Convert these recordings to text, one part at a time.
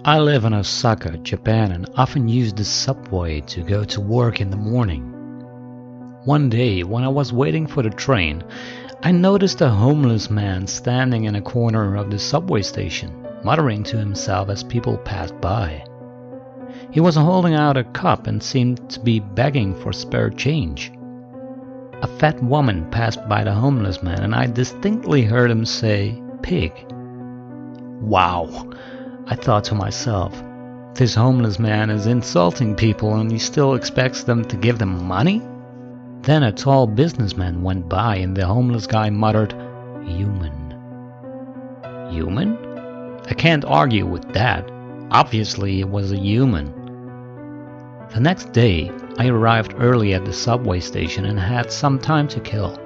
I live in Osaka, Japan, and often use the subway to go to work in the morning. One day, when I was waiting for the train, I noticed a homeless man standing in a corner of the subway station, muttering to himself as people passed by. He was holding out a cup and seemed to be begging for spare change. A fat woman passed by the homeless man, and I distinctly heard him say, "Pig." Wow, I thought to myself, this homeless man is insulting people and he still expects them to give them money? Then a tall businessman went by and the homeless guy muttered, "Human." Human? I can't argue with that. Obviously it was a human. The next day, I arrived early at the subway station and had some time to kill.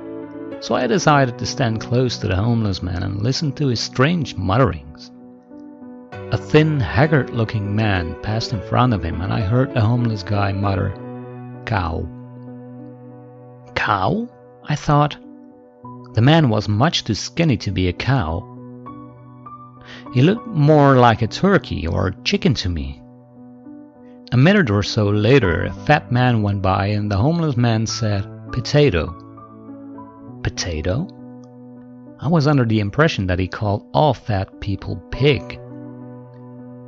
So I decided to stand close to the homeless man and listen to his strange mutterings. A thin, haggard-looking man passed in front of him and I heard the homeless guy mutter, "Cow." Cow? I thought. The man was much too skinny to be a cow. He looked more like a turkey or a chicken to me. A minute or so later, a fat man went by and the homeless man said, "Potato." Potato? I was under the impression that he called all fat people pig.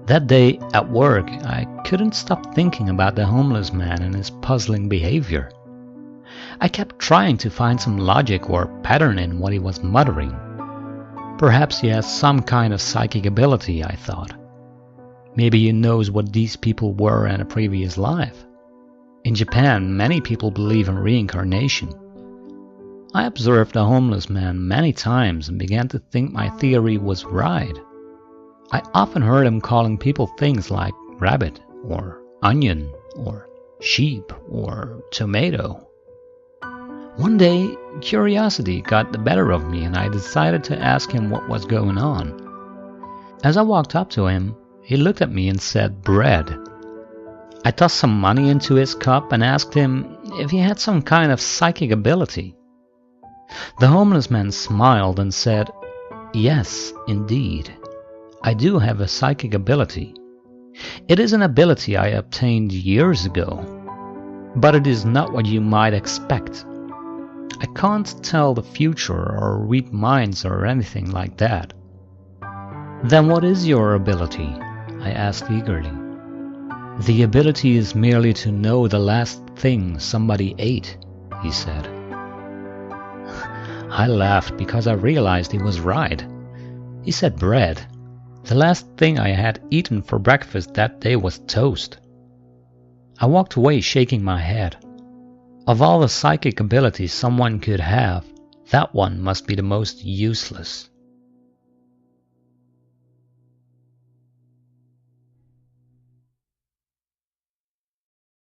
That day at work, I couldn't stop thinking about the homeless man and his puzzling behavior. I kept trying to find some logic or pattern in what he was muttering. Perhaps he has some kind of psychic ability, I thought. Maybe he knows what these people were in a previous life. In Japan, many people believe in reincarnation. I observed the homeless man many times and began to think my theory was right. I often heard him calling people things like rabbit, or onion, or sheep, or tomato. One day, curiosity got the better of me and I decided to ask him what was going on. As I walked up to him, he looked at me and said, "Bread." I tossed some money into his cup and asked him if he had some kind of psychic ability. The homeless man smiled and said, "Yes, indeed. I do have a psychic ability. It is an ability I obtained years ago, but it is not what you might expect. I can't tell the future or read minds or anything like that." "Then what is your ability?" I asked eagerly. "The ability is merely to know the last thing somebody ate," he said. I laughed because I realized he was right. He said bread. The last thing I had eaten for breakfast that day was toast. I walked away shaking my head. Of all the psychic abilities someone could have, that one must be the most useless.